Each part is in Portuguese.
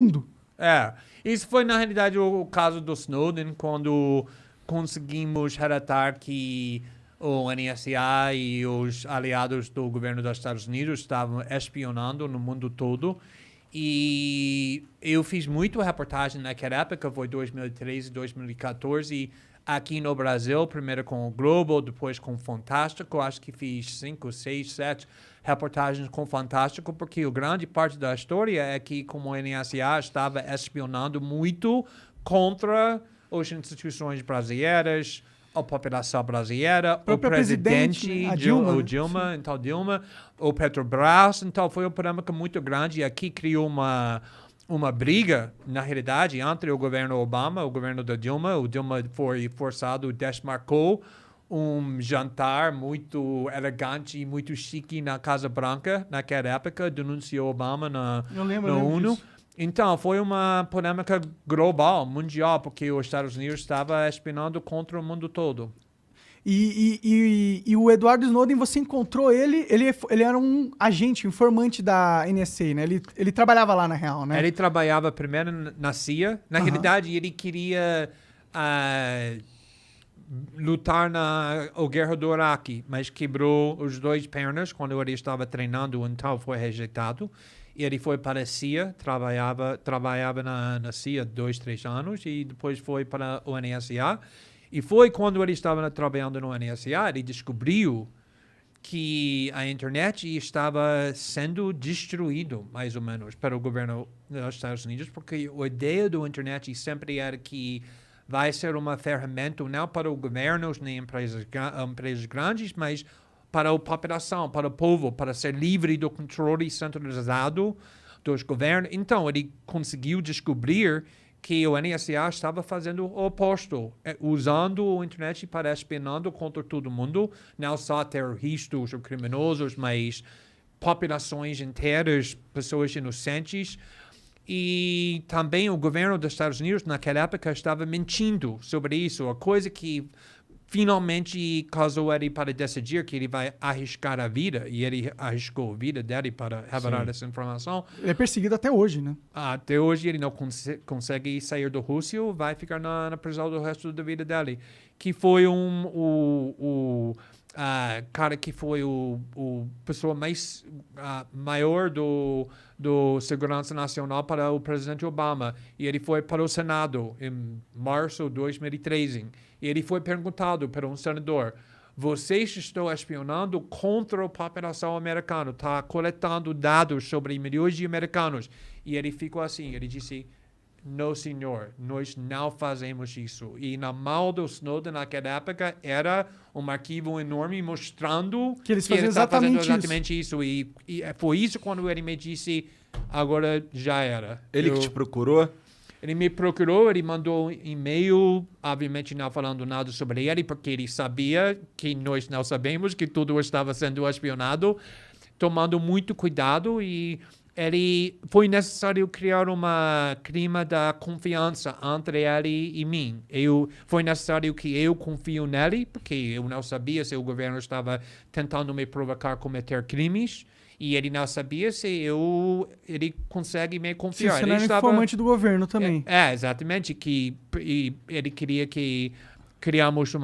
mundo. Isso foi, na realidade, o caso do Snowden, quando conseguimos relatar que o NSA e os aliados do governo dos Estados Unidos estavam espionando no mundo todo. E eu fiz muito reportagem naquela época, foi 2013, 2014, aqui no Brasil, primeiro com o Globo, depois com o Fantástico. Acho que fiz 5, 6, 7 reportagens com o Fantástico, porque a grande parte da história é que como o NSA estava espionando muito contra as instituições brasileiras, a população brasileira, o presidente, né? A Dilma, o Dilma, então Dilma, o Petrobras. Então foi uma polêmica muito grande e aqui criou uma briga, na realidade, entre o governo Obama e o governo da Dilma. O Dilma foi forçado, desmarcou um jantar muito elegante e muito chique na Casa Branca naquela época, denunciou Obama na ONU. Disso. Então, foi uma polêmica global, mundial, porque os Estados Unidos estava espionando contra o mundo todo. E o Edward Snowden, você encontrou ele era um agente, informante da NSA, né? Ele trabalhava lá, na real, né? Ele trabalhava primeiro na CIA. Na realidade, ele queria lutar na guerra do Iraque, mas quebrou os dois pernas quando ele estava treinando, então foi rejeitado. E ele foi para a CIA, trabalhava na CIA 2, 3 anos e depois foi para o NSA. E foi quando ele estava trabalhando no NSA, ele descobriu que a internet estava sendo destruído, mais ou menos, para o governo dos Estados Unidos, porque a ideia do internet sempre era que vai ser uma ferramenta não para os governos nem empresas grandes, mas para a população, para o povo, para ser livre do controle centralizado dos governos. Então, ele conseguiu descobrir que o NSA estava fazendo o oposto, usando a internet para espionando contra todo mundo, não só terroristas ou criminosos, mas populações inteiras, pessoas inocentes. E também o governo dos Estados Unidos, naquela época, estava mentindo sobre isso, a coisa que finalmente causou ele para decidir que ele vai arriscar a vida, e ele arriscou a vida dele para revelar essa informação. Ele é perseguido até hoje, né? Até hoje ele não consegue sair do Rússia, vai ficar na prisão do resto da vida dele. Que foi o cara que foi o pessoa mais maior do Segurança Nacional para o presidente Obama. E ele foi para o Senado em março de 2013. E ele foi perguntado por um senador: vocês estão espionando contra a população americana, está coletando dados sobre milhões de americanos. E ele ficou assim, ele disse: não, senhor, nós não fazemos isso. E na mão do Snowden naquela época era um arquivo enorme mostrando que eles ele está fazendo exatamente isso. E foi isso quando ele me disse: agora já era. Ele que te procurou? Ele me procurou, ele mandou um e-mail, obviamente não falando nada sobre ele, porque ele sabia que nós não sabemos que tudo estava sendo espionado, tomando muito cuidado, e foi necessário criar uma clima da confiança entre ele e mim. Foi necessário que eu confio nele, porque eu não sabia se o governo estava tentando me provocar a cometer crimes. E ele não sabia se ele consegue me confiar. Sim, você era informante do governo também. Exatamente. E ele queria que criamos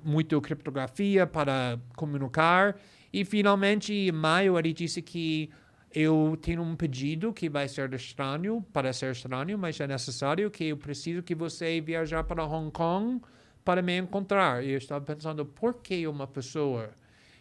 muita criptografia para comunicar. E finalmente, em maio, ele disse que eu tenho um pedido que vai ser estranho, mas é necessário, que eu preciso que você viajar para Hong Kong para me encontrar. E eu estava pensando, por que uma pessoa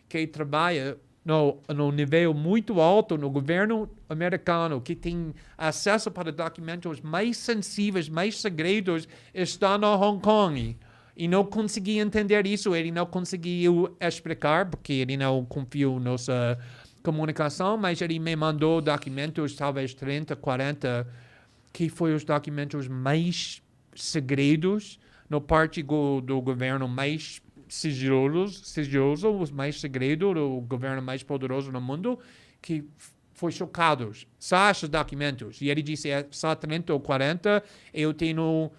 que trabalha no nível muito alto no governo americano, que tem acesso para documentos mais sensíveis, mais segredos, está no Hong Kong? E não consegui entender isso, ele não conseguiu explicar, porque ele não confiou na nossa comunicação, mas ele me mandou documentos, talvez 30, 40, que foram os documentos mais segredos, no parte do governo mais sigiloso, os mais segredos do governo mais poderoso no mundo, que foi chocados. Só esses documentos. E ele disse, só 30 ou 40, eu tenho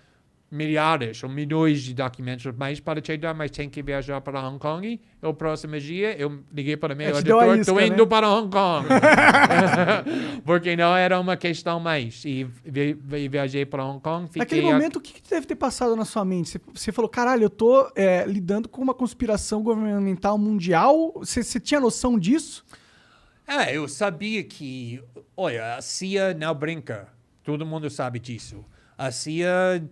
milhares ou milhões de documentos, mas para te dar, mas tem que viajar para Hong Kong. E o próximo dia, eu liguei para meu editor, estou indo para Hong Kong. Porque não era uma questão mais. E viajei para Hong Kong. Naquele momento, o que deve ter passado na sua mente? Você falou, caralho, eu tô lidando com uma conspiração governamental mundial. Você tinha noção disso? Eu sabia que, olha, a CIA não brinca. Todo mundo sabe disso. A CIA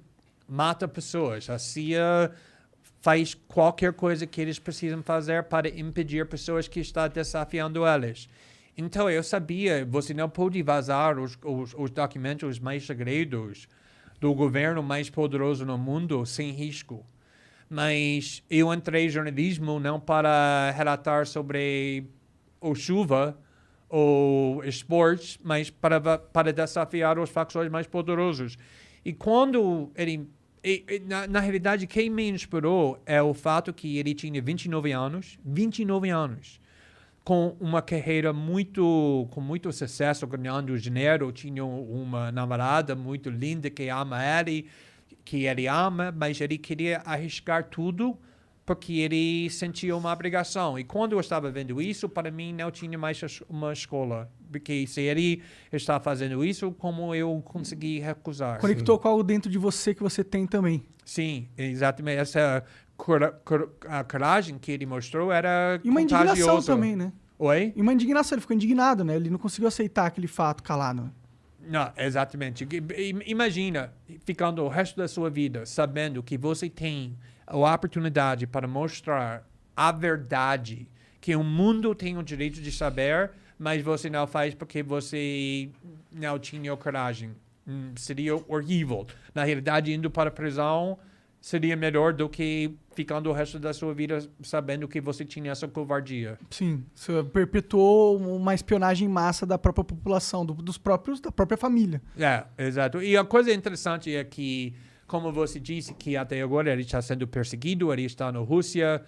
mata pessoas. A CIA faz qualquer coisa que eles precisam fazer para impedir pessoas que estão desafiando elas. Então, eu sabia, você não pode vazar os documentos mais segredos do governo mais poderoso no mundo sem risco. Mas eu entrei em jornalismo não para relatar sobre o chuva ou esportes, mas para desafiar os facções mais poderosos. E quando ele... Na realidade, quem me inspirou é o fato que ele tinha 29 anos, com uma carreira com muito sucesso, ganhando dinheiro, tinha uma namorada muito linda que ama ele, que ele ama, mas ele queria arriscar tudo porque ele sentia uma obrigação. E quando eu estava vendo isso, para mim não tinha mais uma escola. Porque se ele está fazendo isso, como eu consegui recusar? Conectou com algo dentro de você que você tem também. Sim, exatamente. Essa a coragem que ele mostrou era e uma contagiosa. Indignação também, né? Oi? E uma indignação, ele ficou indignado, né? Ele não conseguiu aceitar aquele fato calado. Não, exatamente. Imagina ficando o resto da sua vida sabendo que você tem a oportunidade para mostrar a verdade, que o mundo tem o direito de saber, mas você não faz porque você não tinha coragem. Seria horrível. Na realidade, indo para a prisão seria melhor do que ficando o resto da sua vida sabendo que você tinha essa covardia. Sim, você perpetuou uma espionagem em massa da própria população, da própria família. Exato. E a coisa interessante é que, como você disse, que até agora ele está sendo perseguido, ele está na Rússia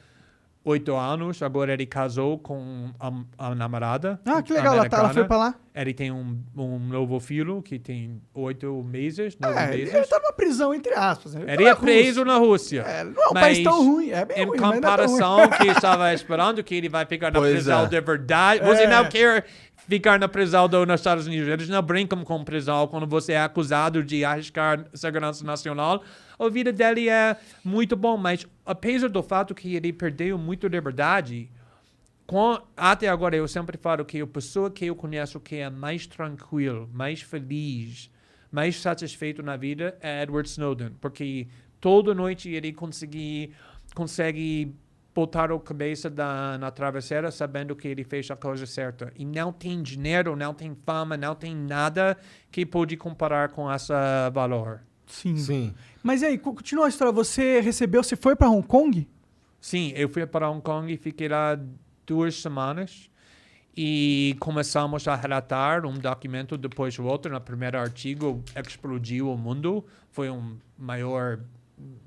8 anos, agora ele casou com a namorada. Ah, que legal, ela foi pra lá. Ele tem um novo filho que tem 8 meses, 9 meses. Ele tá numa prisão, entre aspas. Ele é preso na Rússia. Não é um país tão ruim, é bem em ruim, comparação que estava esperando que ele vai ficar na prisão de verdade. Você não quer ficar na prisão nos Estados Unidos. Eles não brincam com prisão quando você é acusado de arriscar segurança nacional. A vida dele é muito bom, mas apesar do fato que ele perdeu muito liberdade, até agora eu sempre falo que a pessoa que eu conheço que é mais tranquilo, mais feliz, mais satisfeito na vida é Edward Snowden, porque toda noite ele consegue botar a cabeça na travesseira sabendo que ele fez a coisa certa. E não tem dinheiro, não tem fama, não tem nada que pode comparar com esse valor. Sim. Mas e aí, continua a história. Você foi para Hong Kong? Sim, eu fui para Hong Kong e fiquei lá 2 semanas. E começamos a relatar um documento depois do outro. No primeiro artigo, explodiu o mundo. Foi maior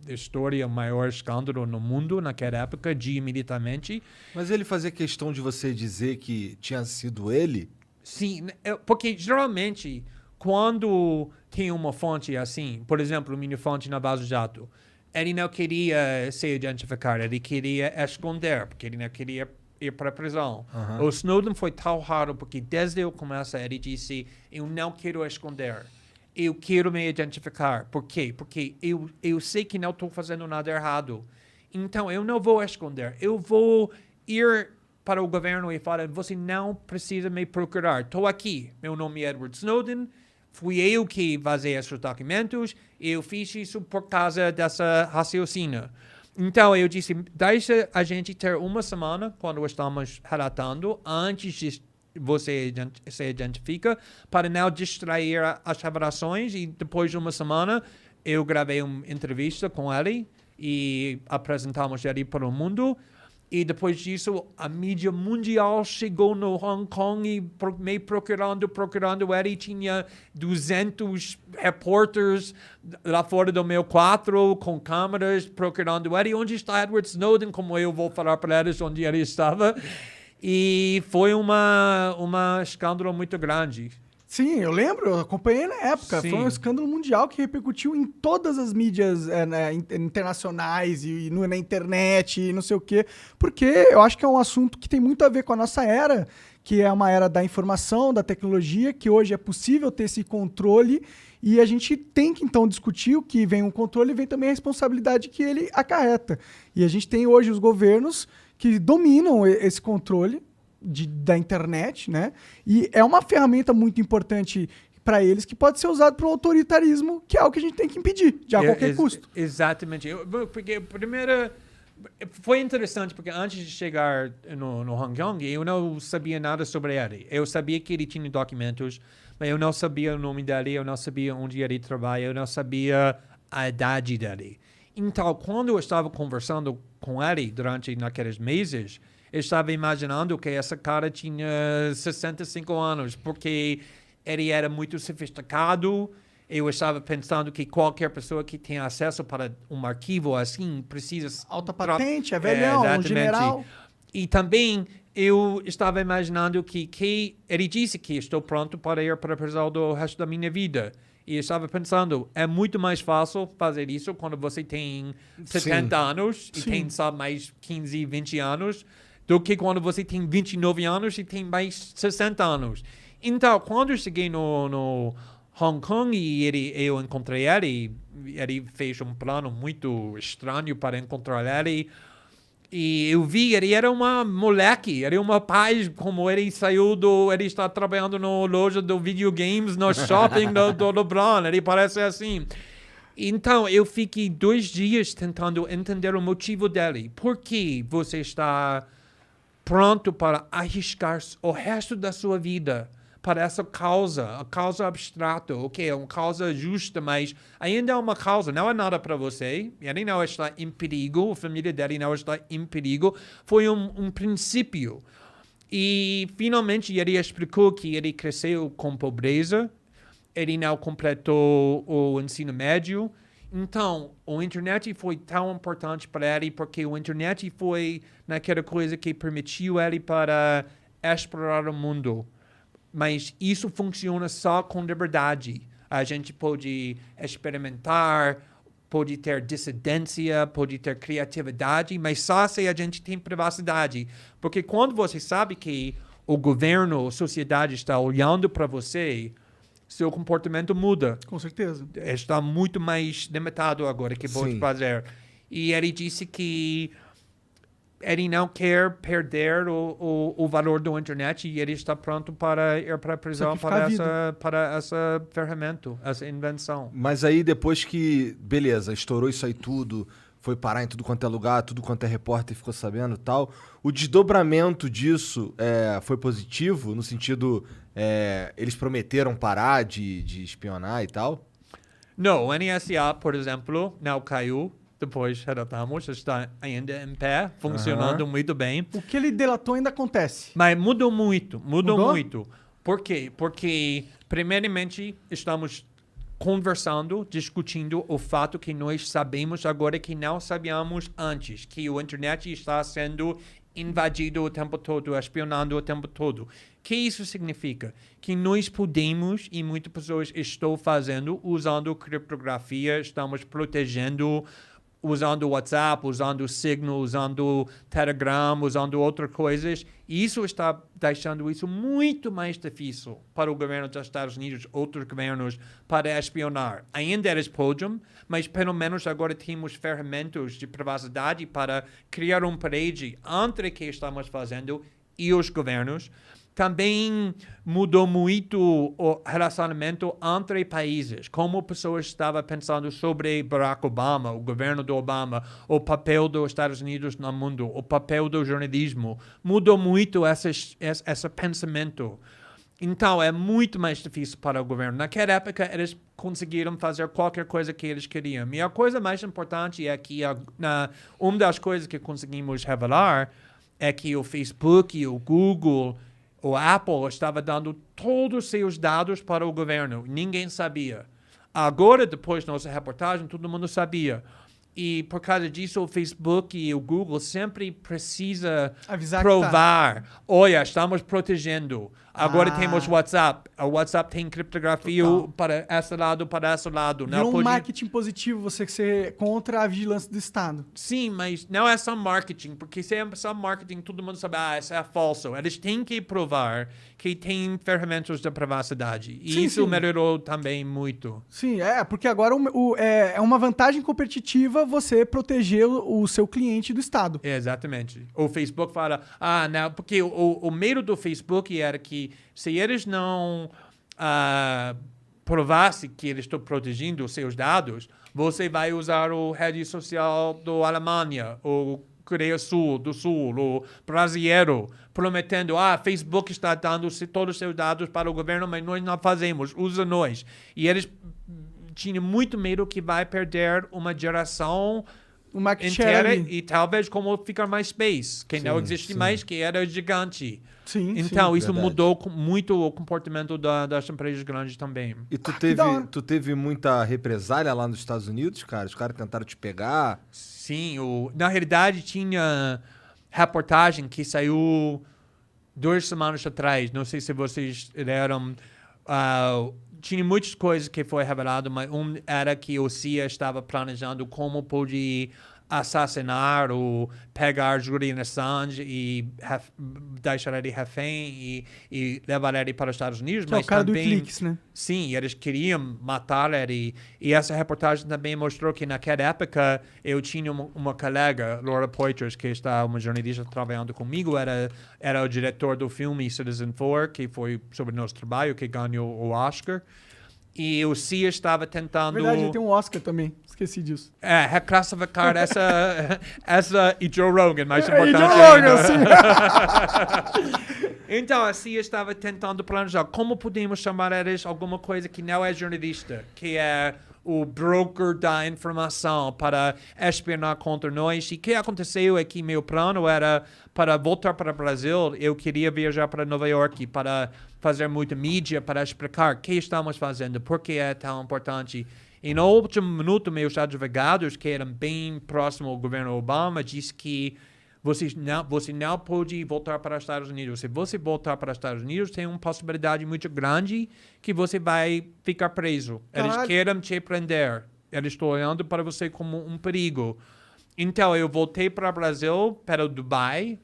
história, o maior escândalo no mundo naquela época, imediatamente. Mas ele fazia questão de você dizer que tinha sido ele? Sim, porque geralmente, quando tem uma fonte assim, por exemplo, minha fonte na Vaza Jato, ele não queria se identificar, ele queria esconder, porque ele não queria ir para a prisão. O Snowden foi tão raro, porque desde o começo ele disse, eu não quero esconder. Eu quero me identificar. Por quê? Porque eu sei que não estou fazendo nada errado. Então, eu não vou esconder. Eu vou ir para o governo e falar, você não precisa me procurar. Estou aqui. Meu nome é Edward Snowden. Fui eu que vazei esses documentos. Eu fiz isso por causa dessa raciocínio. Então, eu disse, deixa a gente ter uma semana, quando estamos relatando, antes de você se identifica, para não distrair as revelações. E depois de uma semana, eu gravei uma entrevista com ele e apresentamos ele para o mundo. E depois disso, a mídia mundial chegou no Hong Kong e me procurando ele. Tinha 200 repórteres lá fora do meu quarto com câmeras procurando ele. Onde está Edward Snowden? Como eu vou falar para eles onde ele estava. E foi uma escândalo muito grande. Sim, eu lembro, eu acompanhei na época. Sim. Foi um escândalo mundial que repercutiu em todas as mídias internacionais na internet e não sei o quê. Porque eu acho que é um assunto que tem muito a ver com a nossa era, que é uma era da informação, da tecnologia, que hoje é possível ter esse controle e a gente tem que então discutir o que vem um controle e vem também a responsabilidade que ele acarreta. E a gente tem hoje os governos que dominam esse controle da internet, né? E é uma ferramenta muito importante para eles que pode ser usado para o autoritarismo, que é algo que a gente tem que impedir, de a qualquer custo. Exatamente. Porque primeiro foi interessante, porque antes de chegar no Hong Kong, eu não sabia nada sobre ele. Eu sabia que ele tinha documentos, mas eu não sabia o nome dele, eu não sabia onde ele trabalha, eu não sabia a idade dele. Então, quando eu estava conversando com ele durante naqueles meses, eu estava imaginando que essa cara tinha 65 anos, porque ele era muito sofisticado. Eu estava pensando que qualquer pessoa que tenha acesso para um arquivo assim precisa... Alta patente, é velhão, um general. E também eu estava imaginando que ele disse que estou pronto para ir para a prisão do resto da minha vida. E eu estava pensando, é muito mais fácil fazer isso quando você tem 70 anos e tem só mais 15, 20 anos, do que quando você tem 29 anos e tem mais 60 anos. Então, quando eu cheguei no Hong Kong e eu encontrei ele fez um plano muito estranho para encontrar ele. E eu vi, ele era uma moleque, ele era uma paz, como ele ele está trabalhando na loja de videogames, no shopping do LeBron, ele parece assim. Então, eu fiquei 2 dias tentando entender o motivo dele. Por que você está pronto para arriscar o resto da sua vida para essa causa, a causa abstrata, ok, é uma causa justa, mas ainda é uma causa, não é nada para você, ele não está em perigo, a família dele não está em perigo, foi um princípio. E, finalmente, ele explicou que ele cresceu com pobreza, ele não completou o ensino médio. Então, a internet foi tão importante para ele porque a internet foi naquela coisa que permitiu ele para explorar o mundo. Mas isso funciona só com liberdade. A gente pode experimentar, pode ter dissidência, pode ter criatividade, mas só se a gente tem privacidade. Porque quando você sabe que o governo, a sociedade está olhando para você, seu comportamento muda. Com certeza. Está muito mais limitado agora que pode fazer. E ele disse que ele não quer perder o valor da internet e ele está pronto para ir para a prisão para essa ferramenta, essa invenção. Mas aí depois que, beleza, estourou isso aí tudo, foi parar em tudo quanto é lugar, tudo quanto é repórter ficou sabendo e tal, o desdobramento disso foi positivo, no sentido, eles prometeram parar de espionar e tal? Não, o NSA, por exemplo, não caiu. Depois relatamos, está ainda em pé, funcionando muito bem. O que ele delatou ainda acontece. Mas mudou muito. Por quê? Porque, primeiramente, estamos conversando, discutindo o fato que nós sabemos agora que não sabíamos antes, que a internet está sendo invadido o tempo todo, espionando o tempo todo. O que isso significa? Que nós podemos, e muitas pessoas estão fazendo, usando criptografia, estamos protegendo, usando o WhatsApp, usando o Signal, usando o Telegram, usando outras coisas. E isso está deixando isso muito mais difícil para o governo dos Estados Unidos, outros governos, para espionar. Ainda eles podem, mas pelo menos agora temos ferramentas de privacidade para criar uma parede entre o que estamos fazendo e os governos. Também mudou muito o relacionamento entre países, como pessoas estavam pensando sobre Barack Obama, o governo do Obama, o papel dos Estados Unidos no mundo, o papel do jornalismo. Mudou muito esse pensamento. Então, é muito mais difícil para o governo. Naquela época, eles conseguiram fazer qualquer coisa que eles queriam. E a coisa mais importante é que uma das coisas que conseguimos revelar é que o Facebook, o Google, o Apple estava dando todos os seus dados para o governo. Ninguém sabia. Agora, depois da nossa reportagem, todo mundo sabia. E por causa disso, o Facebook e o Google sempre precisa Avisar provar. Olha, estamos protegendo. Agora temos Ah. WhatsApp. O WhatsApp tem criptografia Total. para esse lado, para esse lado. Não Virou um pode... marketing positivo você ser contra a vigilância do Estado. Sim, mas não é só marketing, porque se é só marketing, todo mundo sabe, isso é falso. Eles têm que provar que tem ferramentas de privacidade. E Sim, isso sim. melhorou também muito. Sim, porque agora é uma vantagem competitiva você proteger o seu cliente do Estado. Exatamente. O Facebook fala, não, porque o medo do Facebook era que se eles não provassem que eles estão protegendo os seus dados, você vai usar o rede social da Alemanha, o Coreia do Sul, o brasileiro, prometendo, Facebook está dando todos os seus dados para o governo, mas nós não fazemos, usa nós. E eles tinham muito medo que vai perder uma geração O market share inteira ali. e talvez como fica MySpace, que não Sim, existe sim. mais, que era gigante. Sim, Então, sim. isso verdade. mudou muito o comportamento das empresas grandes também. E que da hora. tu teve muita represália lá nos Estados Unidos, cara? Os caras tentaram te pegar? Sim, na realidade tinha reportagem que saiu 2 semanas atrás. Não sei se vocês leram. Tinha muitas coisas que foi revelado, mas era que o CIA estava planejando como pode assassinar ou pegar Julian Assange e deixar ele refém e levar ele para os Estados Unidos. Que é o mas cara do também, Wikileaks, né? Sim, eles queriam matar ele. E essa reportagem também mostrou que naquela época eu tinha uma colega, Laura Poitras, que está uma jornalista trabalhando comigo, era o diretor do filme Citizen4, que foi sobre nosso trabalho, que ganhou o Oscar. E o CIA estava tentando... Verdade, ele tem um Oscar também. Esqueci disso. reclassificar essa e Joe Rogan, mais E importante Joe ainda. Rogan, sim. Então, a CIA estava tentando planejar como podemos chamar eles alguma coisa que não é jornalista, que é o broker da informação para espionar contra nós. E o que aconteceu é que meu plano era para voltar para o Brasil, eu queria viajar para Nova York para fazer muita mídia, para explicar o que estamos fazendo, por que é tão importante. E no último minuto, meus advogados, que eram bem próximos ao governo Obama, disse que você não pode voltar para os Estados Unidos. Se você voltar para os Estados Unidos, tem uma possibilidade muito grande que você vai ficar preso. Eles Caralho. querem te prender. Eles estão olhando para você como um perigo. Então, eu voltei para o Brasil, para o Dubai.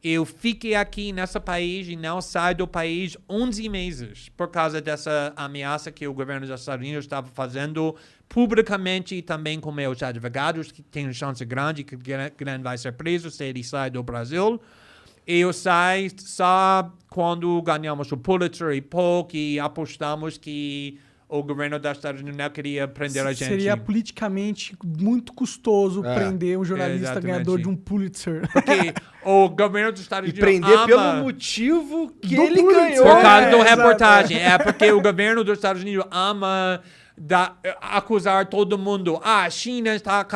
Eu fiquei aqui nesse país e não saio do país 11 meses por causa dessa ameaça que o governo dos Estados Unidos estava fazendo publicamente e também com meus advogados, que tem uma chance grande que Glenn vai ser preso se ele sai do Brasil. Eu saio só quando ganhamos o Pulitzer e pouco e apostamos que o governo dos Estados Unidos não queria prender a gente. Seria politicamente muito custoso prender um jornalista exatamente. ganhador de um Pulitzer. Porque o governo dos Estados E Unidos prender ama... pelo motivo que Do ele Pulitzer. ganhou. Por causa do exato. reportagem. É porque o governo dos Estados Unidos ama acusar todo mundo. A China está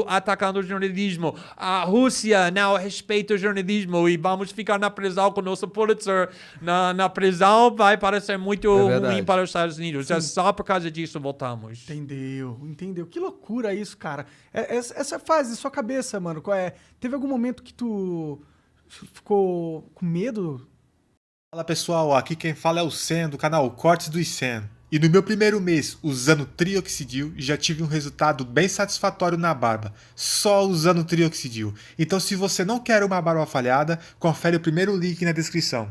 atacando o jornalismo. A Rússia não respeita o jornalismo e vamos ficar na prisão com o nosso Pulitzer. Na prisão vai parecer muito verdade. ruim para os Estados Unidos. É só por causa disso voltamos. Entendeu. Que loucura isso, cara. Essa fase da sua cabeça, mano. Teve algum momento que tu ficou com medo? Fala pessoal, aqui quem fala é o Sen do canal Cortes do Sen. E no meu primeiro mês usando Trioxidil, já tive um resultado bem satisfatório na barba, só usando Trioxidil. Então se você não quer uma barba falhada, confere o primeiro link na descrição.